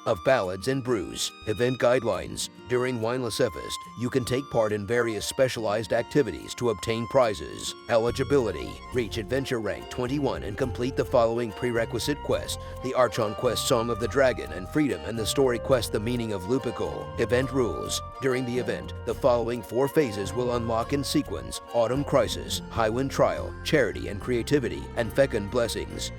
Of Ballads and Brews, event guidelines. During Wineless Fest, you can take part in various specialized activities to obtain prizes. Eligibility: reach Adventure Rank 21 and complete the following prerequisite quest: the Archon Quest Song of the Dragon and Freedom, and the story quest The Meaning of Lupical. Event rules: during the event, the following 4 phases will unlock in sequence: Autumn Crisis, Highwind Trial, Charity and Creativity, and Fecund Blessings.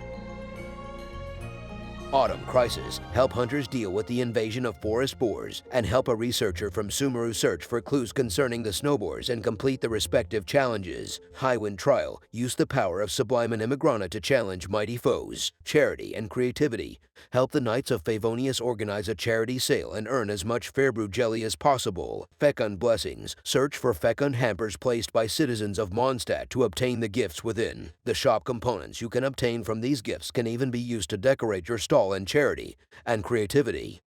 Autumn Crisis: help hunters deal with the invasion of forest boars, and help a researcher from Sumeru search for clues concerning the snowboars and complete the respective challenges. Highwind Trial: use the power of Sublime and Immigrana to challenge mighty foes. Charity and Creativity: help the Knights of Favonius organize a charity sale and earn as much Fairbrew jelly as possible. Fecund Blessings: search for fecund hampers placed by citizens of Mondstadt to obtain the gifts within. The shop components you can obtain from these gifts can even be used to decorate your stall and Charity and Creativity.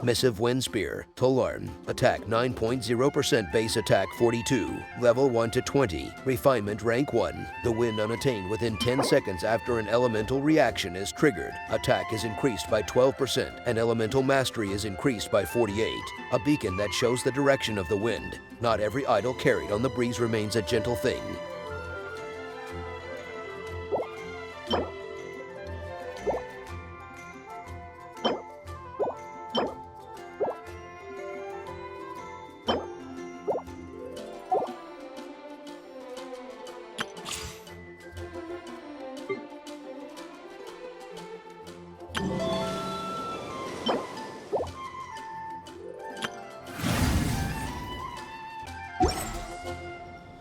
Missive Wind Spear, Tolarn, attack 9.0%, base attack 42, level 1 to 20, refinement rank 1. The wind unattained within 10 seconds after an elemental reaction is triggered. Attack is increased by 12% and elemental mastery is increased by 48. A beacon that shows the direction of the wind. Not every idol carried on the breeze remains a gentle thing.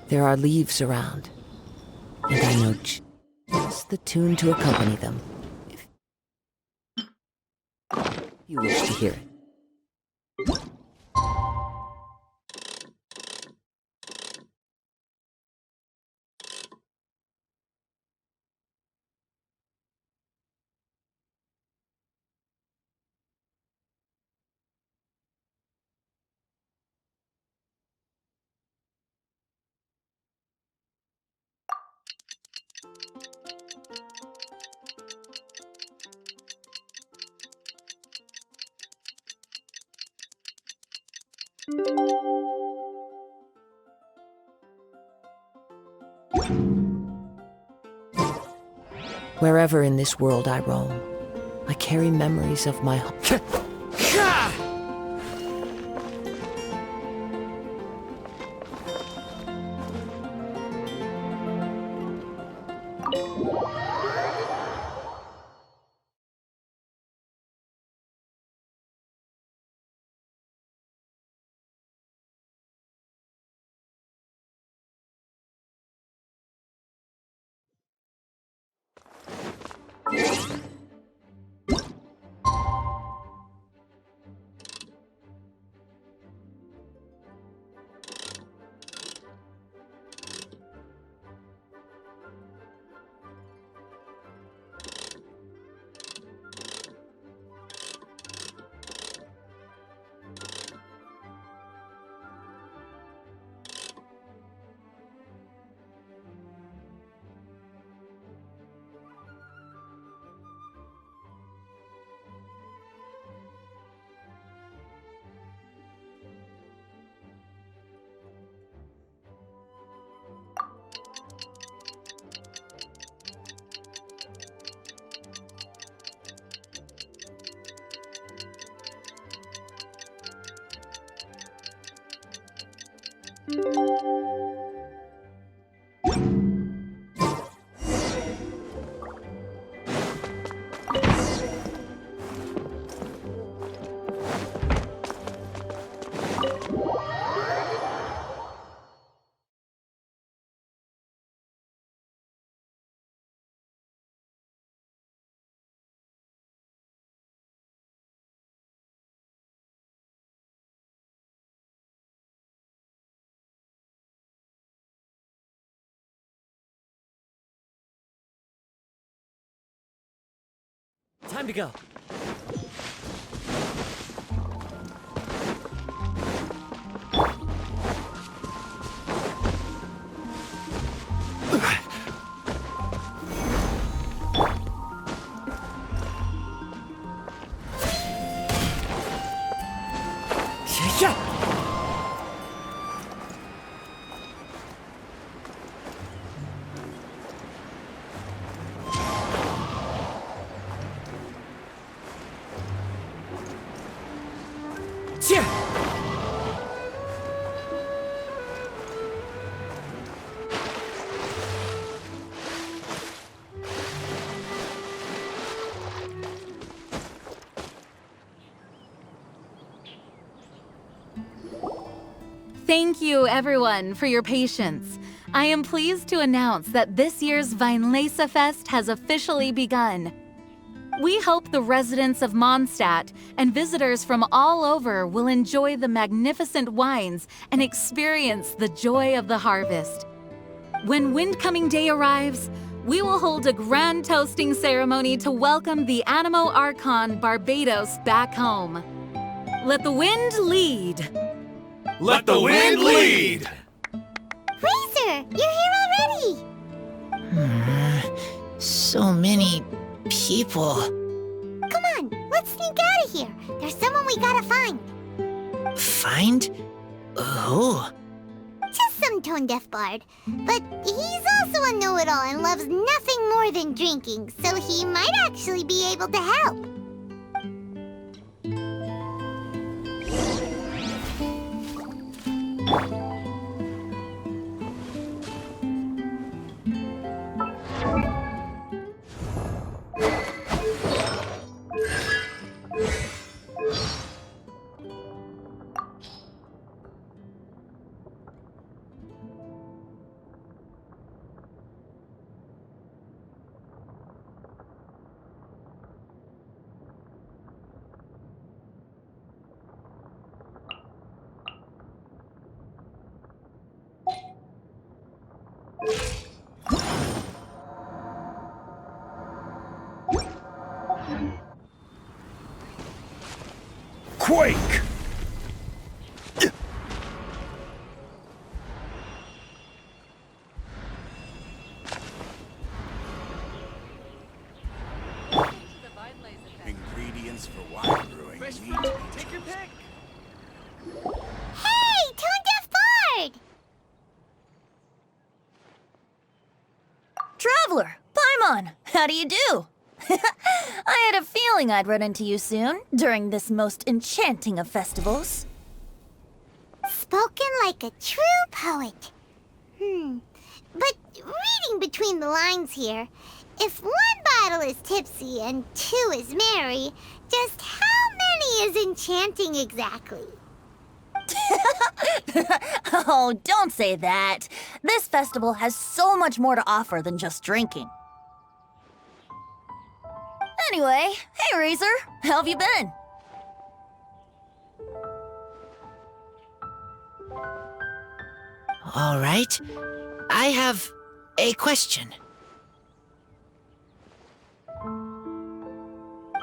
There are leaves around, and I know just the tune to accompany them, if you wish to hear it. Wherever in this world I roam, I carry memories of my home. Time to go. Thank you, everyone, for your patience. I am pleased to announce that this year's Weinlese Fest has officially begun. We hope the residents of Mondstadt and visitors from all over will enjoy the magnificent wines and experience the joy of the harvest. When Windcoming Day arrives, we will hold a grand toasting ceremony to welcome the Animo Archon Barbados back home. Let the wind lead! Let the wind lead! Razor, you're here already! So many people. Come on, let's sneak out of here. There's someone we gotta find. Find? Who? Just some tone-deaf bard. But he's also a know-it-all and loves nothing more than drinking, so he might actually be able to help. Quake! Ingredients for wine brewing. Fresh Need fruit. to be Take your pick. Hey, tone-deaf bard! Traveler, Paimon, how do you do? I had a feeling I'd run into you soon, during this most enchanting of festivals. Spoken like a true poet. But reading between the lines here, if one bottle is tipsy and two is merry, just how many is enchanting exactly? Oh, don't say that. This festival has so much more to offer than just drinking. Anyway, hey Razor, how have you been? All right. I have a question.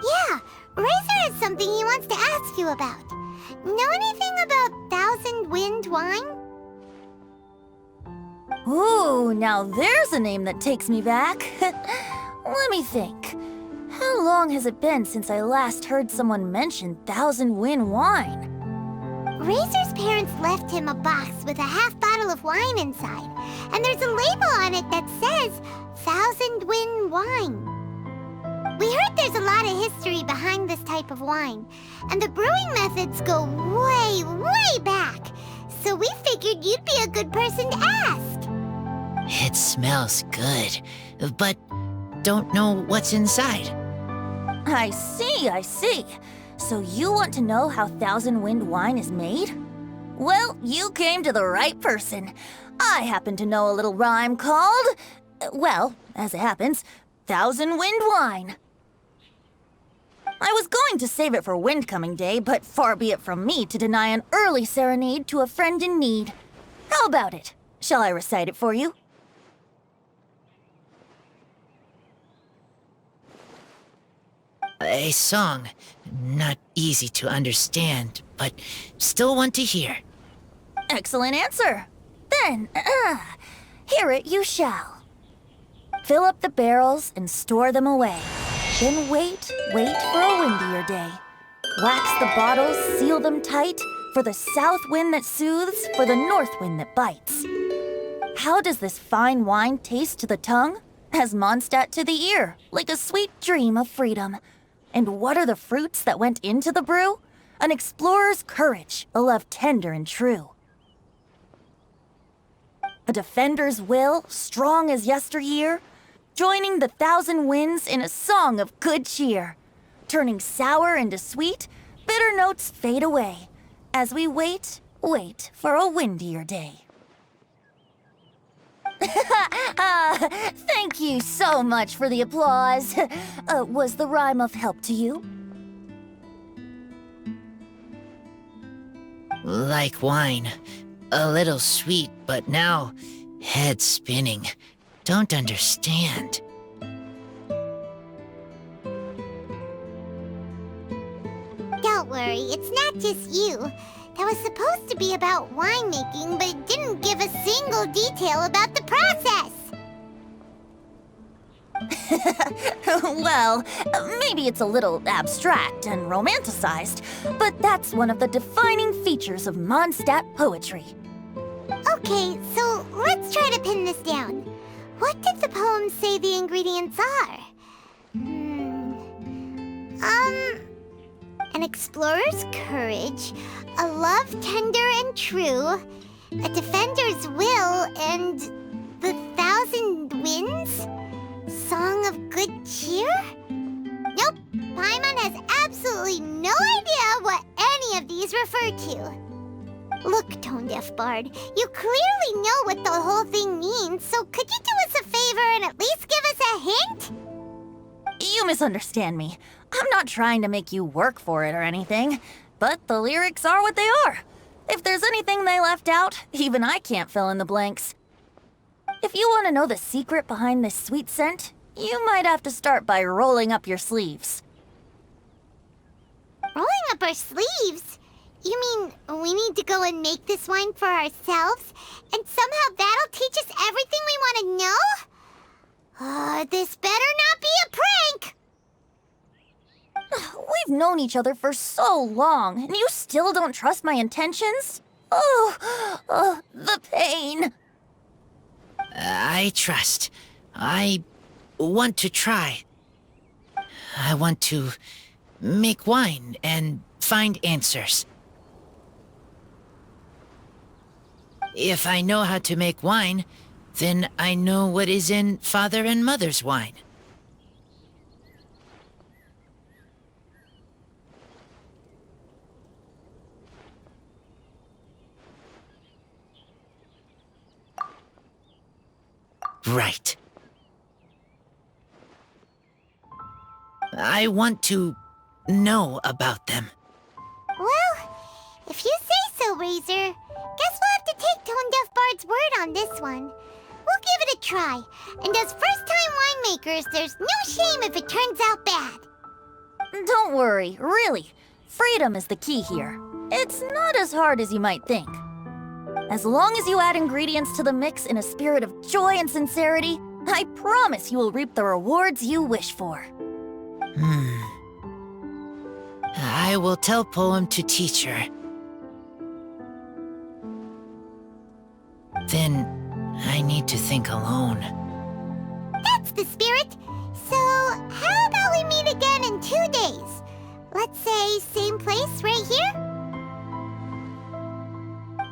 Yeah, Razor has something he wants to ask you about. Know anything about Thousand Wind wine? Ooh, now there's a name that takes me back. Let me think. How long has it been since I last heard someone mention Thousand Wind wine? Razor's parents left him a box with a half bottle of wine inside, and there's a label on it that says Thousand Wind wine. We heard there's a lot of history behind this type of wine, and the brewing methods go way, way back, so we figured you'd be a good person to ask. It smells good, but don't know what's inside. I see. So you want to know how Thousand Wind wine is made? Well, you came to the right person. I happen to know a little rhyme called, well, as it happens, Thousand Wind wine. I was going to save it for Windcoming Day, but far be it from me to deny an early serenade to a friend in need. How about it? Shall I recite it for you? A song. Not easy to understand, but still one to hear. Excellent answer. Then, hear it you shall. Fill up the barrels and store them away. Then wait for a windier day. Wax the bottles, seal them tight, for the south wind that soothes, for the north wind that bites. How does this fine wine taste to the tongue? As Mondstadt to the ear, like a sweet dream of freedom. And what are the fruits that went into the brew? An explorer's courage, a love tender and true. A defender's will, strong as yesteryear, joining the thousand winds in a song of good cheer. Turning sour into sweet, bitter notes fade away, as we wait for a windier day. Thank you so much for the applause. Was the rhyme of help to you? Like wine. A little sweet, but now head spinning. Don't understand. Don't worry, it's not just you. That was supposed to be about winemaking, but it didn't give a single detail about the process. Well, maybe it's a little abstract and romanticized, but that's one of the defining features of Mondstadt poetry. Okay, so let's try to pin this down. What did the poem say the ingredients are? An explorer's courage, a love tender and true, a defender's will, and the thousand winds? Song of good cheer? Nope, Paimon has absolutely no idea what any of these refer to. Look, Tone-Deaf Bard, you clearly know what the whole thing means, so could you do us a favor and at least give us a hint? You misunderstand me. I'm not trying to make you work for it or anything, but the lyrics are what they are. If there's anything they left out, even I can't fill in the blanks. If you want to know the secret behind this sweet scent, you might have to start by rolling up your sleeves. Rolling up our sleeves? You mean we need to go and make this wine for ourselves, and somehow that'll teach us everything we want to know? This better not be a prank! We've known each other for so long, and you still don't trust my intentions? Oh, the pain. I trust. I want to try. I want to make wine and find answers. If I know how to make wine, then I know what is in Father and Mother's wine. Right. I want to know about them. Well, if you say so, Razor, guess we'll have to take Tone-Deaf Bard's word on this one. We'll give it a try, and as first-time winemakers, there's no shame if it turns out bad. Don't worry, really. Freedom is the key here. It's not as hard as you might think. As long as you add ingredients to the mix in a spirit of joy and sincerity, I promise you will reap the rewards you wish for. I will tell Poem to teach her. Then I need to think alone. That's the spirit. So, how about we meet again in 2 days? Let's say same place right here?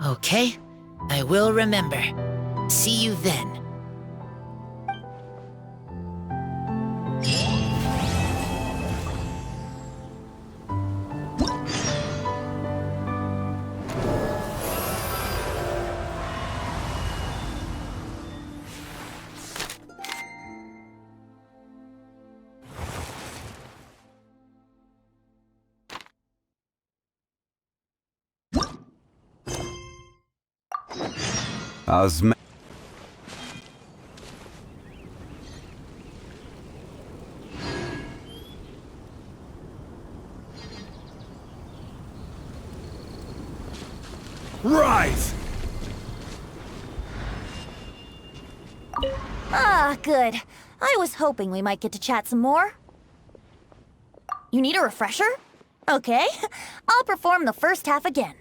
Okay, I will remember. See you then. Rise! Ah, good. I was hoping we might get to chat some more. You need a refresher? Okay, I'll perform the first half again.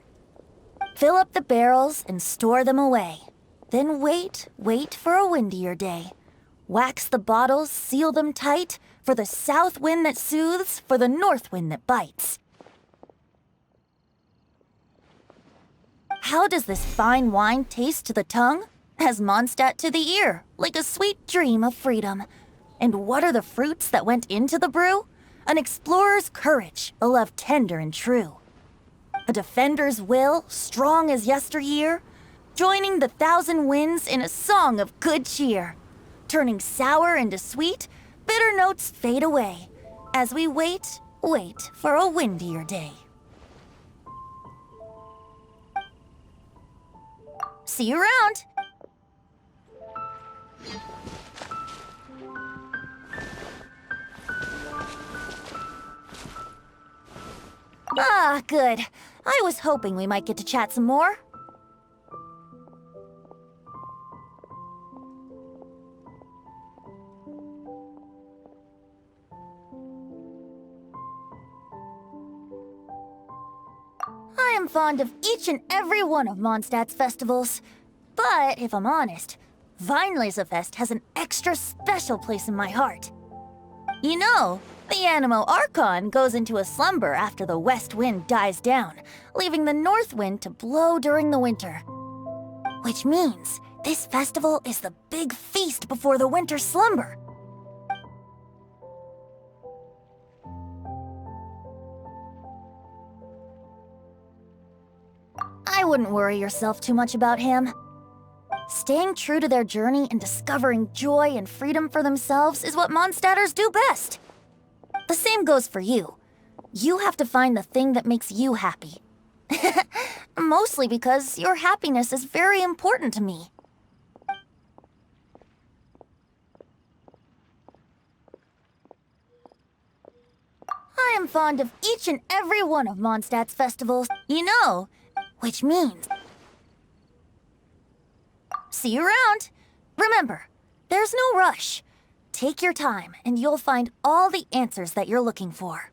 Fill up the barrels and store them away. Then wait for a windier day. Wax the bottles, seal them tight, for the south wind that soothes, for the north wind that bites. How does this fine wine taste to the tongue? As Mondstadt to the ear, like a sweet dream of freedom. And what are the fruits that went into the brew? An explorer's courage, a love tender and true. A defender's will, strong as yesteryear, joining the thousand winds in a song of good cheer. Turning sour into sweet, bitter notes fade away, as we wait for a windier day. See you around! Ah, good. I was hoping we might get to chat some more. I am fond of each and every one of Mondstadt's festivals. But if I'm honest, Weinlesefest has an extra special place in my heart. You know, the Animo Archon goes into a slumber after the west wind dies down, leaving the north wind to blow during the winter. Which means this festival is the big feast before the winter slumber. I wouldn't worry yourself too much about him. Staying true to their journey and discovering joy and freedom for themselves is what Mondstadters do best. The same goes for you. You have to find the thing that makes you happy. Mostly because your happiness is very important to me. I am fond of each and every one of Mondstadt's festivals, you know, which means... See you around! Remember, there's no rush. Take your time, and you'll find all the answers that you're looking for.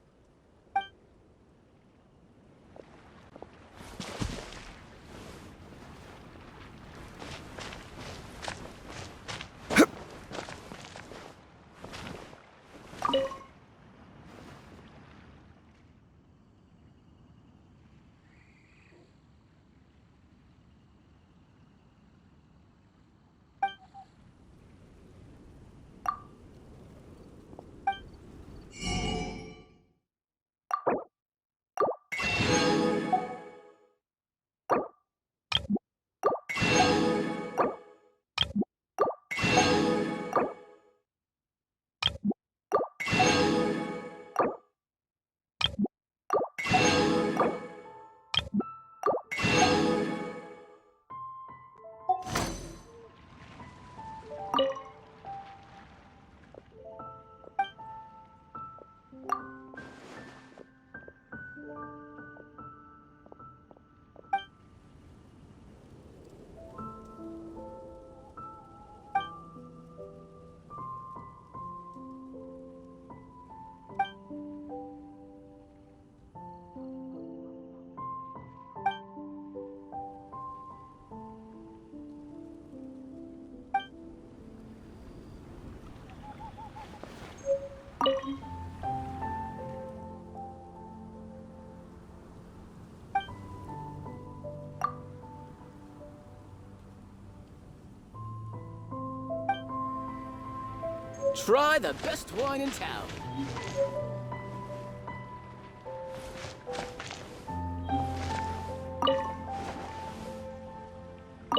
Try the best wine in town.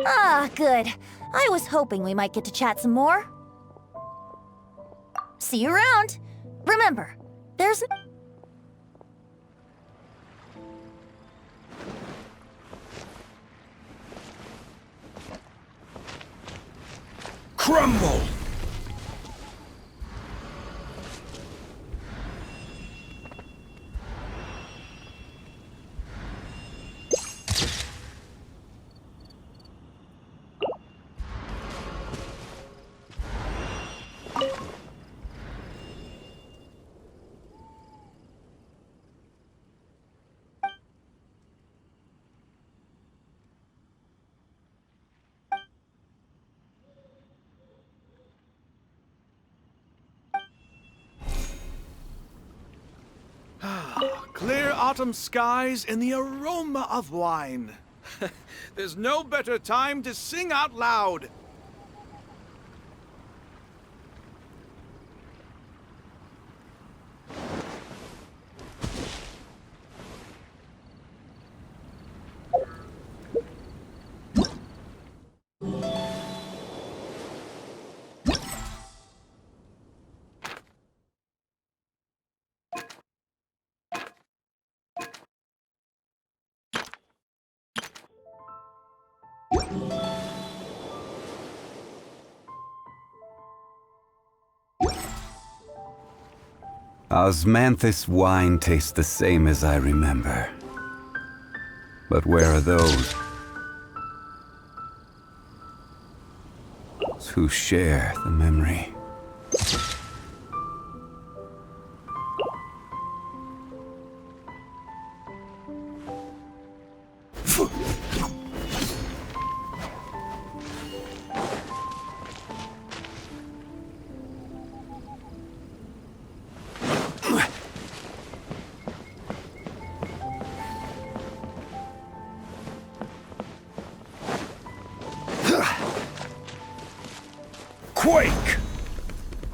Ah, good. I was hoping we might get to chat some more. See you around. Remember, there's... Crumble! Clear autumn skies and the aroma of wine. There's no better time to sing out loud. Osmanthus wine tastes the same as I remember. But where are those who share the memory? Quake!